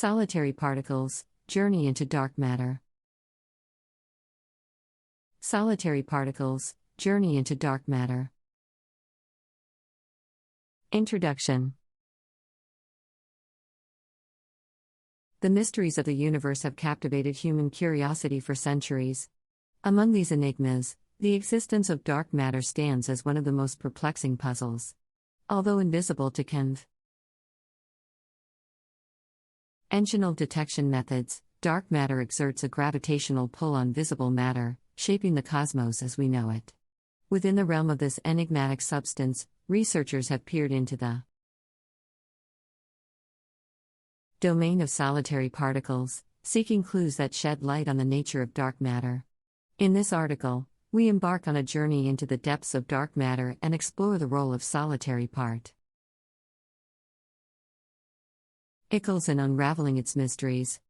Solitary particles, journey into dark matter. Solitary particles, journey into dark matter. Introduction. The mysteries of the universe have captivated human curiosity for centuries. Among these enigmas, the existence of dark matter stands as one of the most perplexing puzzles. Although invisible to conventional detection methods, dark matter exerts a gravitational pull on visible matter, shaping the cosmos as we know it. Within the realm of this enigmatic substance, researchers have peered into the domain of solitary particles, seeking clues that shed light on the nature of dark matter. In this article, we embark on a journey into the depths of dark matter and explore the role of solitary particles in unraveling its mysteries.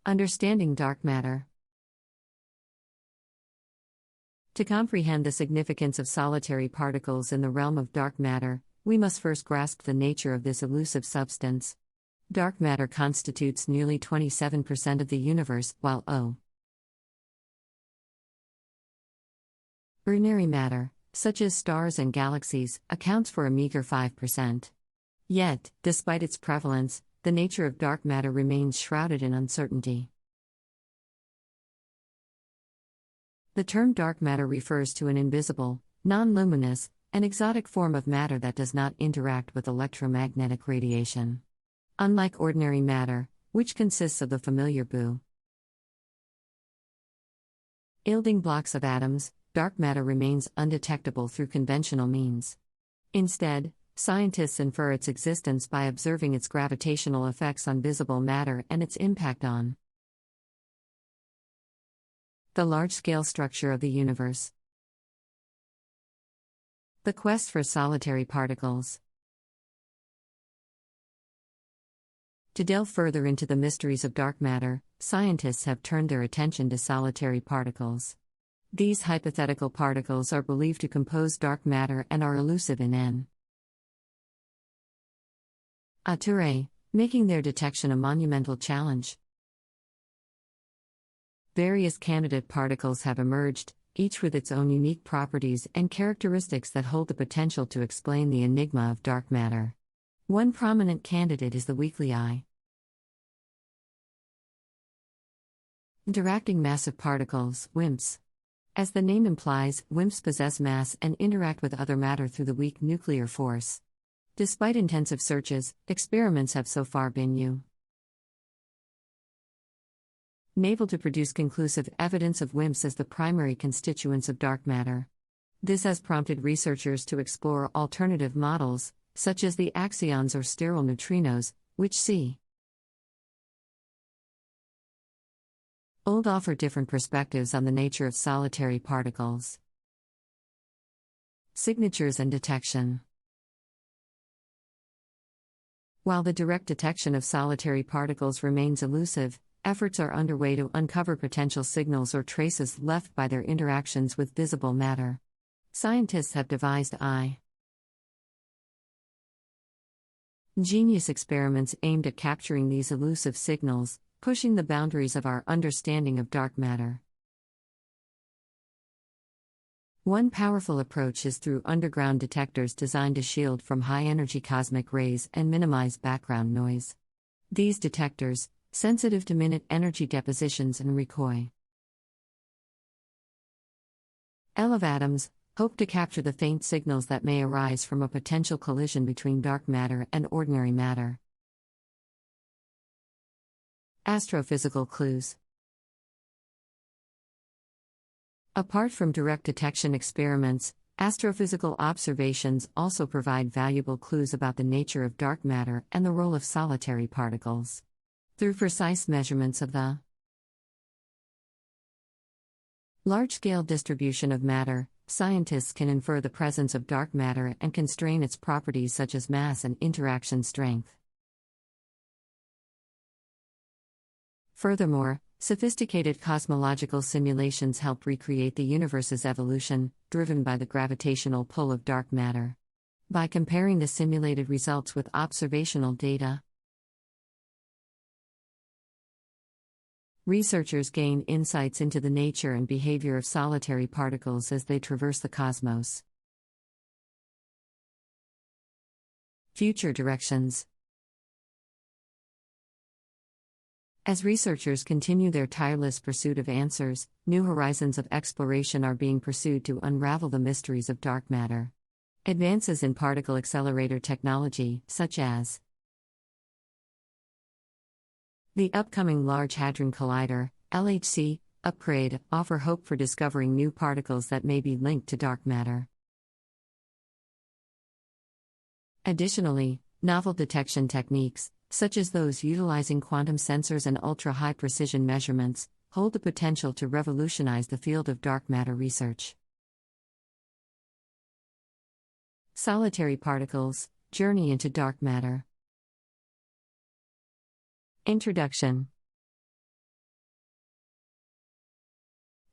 Understanding dark matter. To comprehend the significance of solitary particles in the realm of dark matter, we must first grasp the nature of this elusive substance. Dark matter constitutes nearly 27% of the universe, while ordinary matter, such as stars and galaxies, accounts for a meager 5%. Yet, despite its prevalence, the nature of dark matter remains shrouded in uncertainty. The term dark matter refers to an invisible, non-luminous, and exotic form of matter that does not interact with electromagnetic radiation. Unlike ordinary matter, which consists of the familiar building blocks of atoms, dark matter remains undetectable through conventional means. Instead, scientists infer its existence by observing its gravitational effects on visible matter and its impact on the large-scale structure of the universe. The quest for solitary particles. To delve further into the mysteries of dark matter, scientists have turned their attention to solitary particles. These hypothetical particles are believed to compose dark matter and are elusive in nature, making their detection a monumental challenge. Various candidate particles have emerged, each with its own unique properties and characteristics that hold the potential to explain the enigma of dark matter. One prominent candidate is the weakly interacting massive particles, WIMPs. As the name implies, WIMPs possess mass and interact with other matter through the weak nuclear force. Despite intensive searches, experiments have so far been unable to produce conclusive evidence of WIMPs as the primary constituents of dark matter. This has prompted researchers to explore alternative models, such as the axions or sterile neutrinos, which offer different perspectives on the nature of solitary particles. Signatures and detection. While the direct detection of solitary particles remains elusive, efforts are underway to uncover potential signals or traces left by their interactions with visible matter. Scientists have devised ingenious experiments aimed at capturing these elusive signals, pushing the boundaries of our understanding of dark matter. One powerful approach is through underground detectors designed to shield from high-energy cosmic rays and minimize background noise. These detectors, sensitive to minute energy depositions and recoil of atoms, hope to capture the faint signals that may arise from a potential collision between dark matter and ordinary matter. Astrophysical clues. Apart from direct detection experiments, astrophysical observations also provide valuable clues about the nature of dark matter and the role of solitary particles. Through precise measurements of the large-scale distribution of matter, scientists can infer the presence of dark matter and constrain its properties such as mass and interaction strength. Furthermore, sophisticated cosmological simulations help recreate the universe's evolution, driven by the gravitational pull of dark matter. By comparing the simulated results with observational data, researchers gain insights into the nature and behavior of solitary particles as they traverse the cosmos. Future directions. As researchers continue their tireless pursuit of answers, new horizons of exploration are being pursued to unravel the mysteries of dark matter. Advances in particle accelerator technology, such as the upcoming Large Hadron Collider (LHC) upgrade, offer hope for discovering new particles that may be linked to dark matter. Additionally, novel detection techniques, such as those utilizing quantum sensors and ultra-high precision measurements, hold the potential to revolutionize the field of dark matter research. Solitary particles, journey into dark matter. Introduction.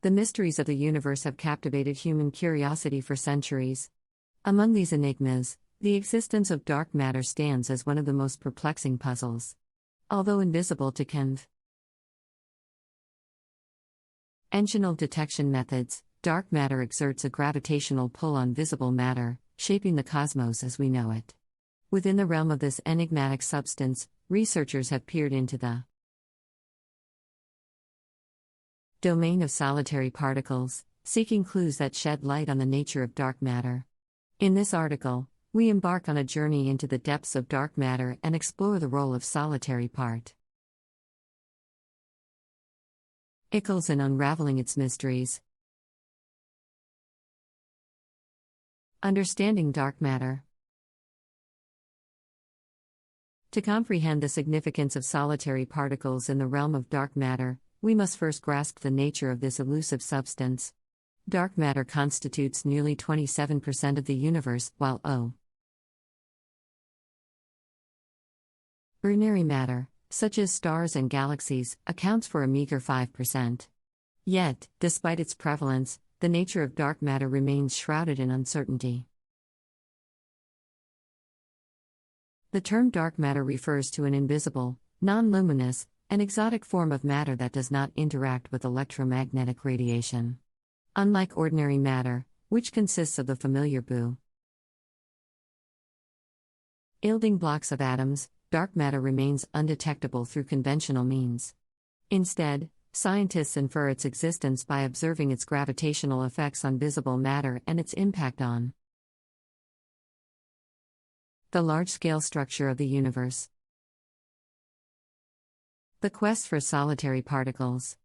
The mysteries of the universe have captivated human curiosity for centuries. Among these enigmas, the existence of dark matter stands as one of the most perplexing puzzles. Although invisible to conventional detection methods, dark matter exerts a gravitational pull on visible matter, shaping the cosmos as we know it. Within the realm of this enigmatic substance, researchers have peered into the domain of solitary particles, seeking clues that shed light on the nature of dark matter. In this article, we embark on a journey into the depths of dark matter and explore the role of solitary particles in unraveling its mysteries. Understanding dark matter. To comprehend the significance of solitary particles in the realm of dark matter, we must first grasp the nature of this elusive substance. Dark matter constitutes nearly 27% of the universe, while ordinary matter, such as stars and galaxies, accounts for a meager 5%. Yet, despite its prevalence, the nature of dark matter remains shrouded in uncertainty. The term dark matter refers to an invisible, non-luminous, and exotic form of matter that does not interact with electromagnetic radiation. Unlike ordinary matter, which consists of the familiar building blocks of atoms, dark matter remains undetectable through conventional means. Instead, scientists infer its existence by observing its gravitational effects on visible matter and its impact on the large-scale structure of the universe. The quest for solitary particles.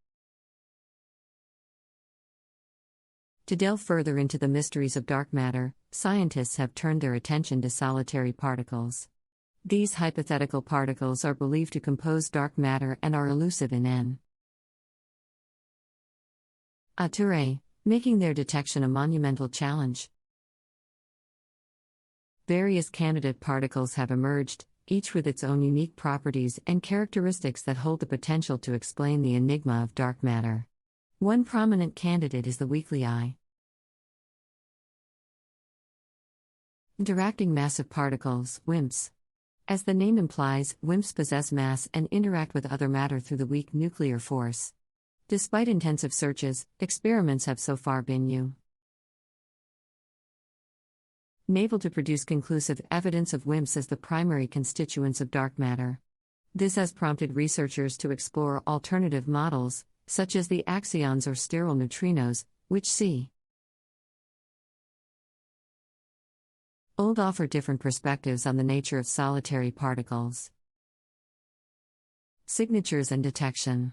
To delve further into the mysteries of dark matter, scientists have turned their attention to solitary particles. These hypothetical particles are believed to compose dark matter and are elusive in nature, making their detection a monumental challenge. Various candidate particles have emerged, each with its own unique properties and characteristics that hold the potential to explain the enigma of dark matter. One prominent candidate is the weakly interacting massive particles, WIMPs. As the name implies, WIMPs possess mass and interact with other matter through the weak nuclear force. Despite intensive searches, experiments have so far been unable to produce conclusive evidence of WIMPs as the primary constituents of dark matter. This has prompted researchers to explore alternative models, such as the axions or sterile neutrinos, which offer different perspectives on the nature of solitary particles. Signatures and detection.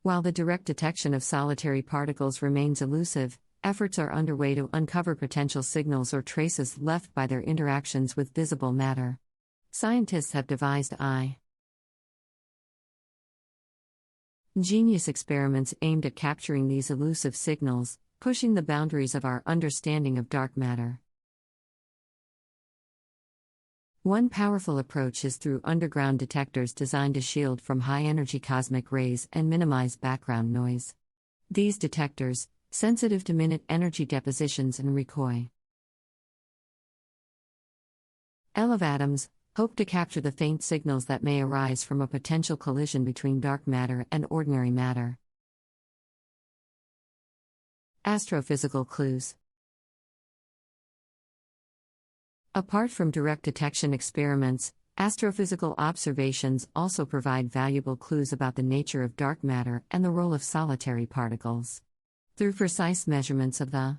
While the direct detection of solitary particles remains elusive, efforts are underway to uncover potential signals or traces left by their interactions with visible matter. Scientists have devised ingenious experiments aimed at capturing these elusive signals, pushing the boundaries of our understanding of dark matter. One powerful approach is through underground detectors designed to shield from high-energy cosmic rays and minimize background noise. These detectors, sensitive to minute energy depositions and recoil. L of atoms hope to capture the faint signals that may arise from a potential collision between dark matter and ordinary matter. Astrophysical clues. Apart from direct detection experiments, astrophysical observations also provide valuable clues about the nature of dark matter and the role of solitary particles. Through precise measurements of the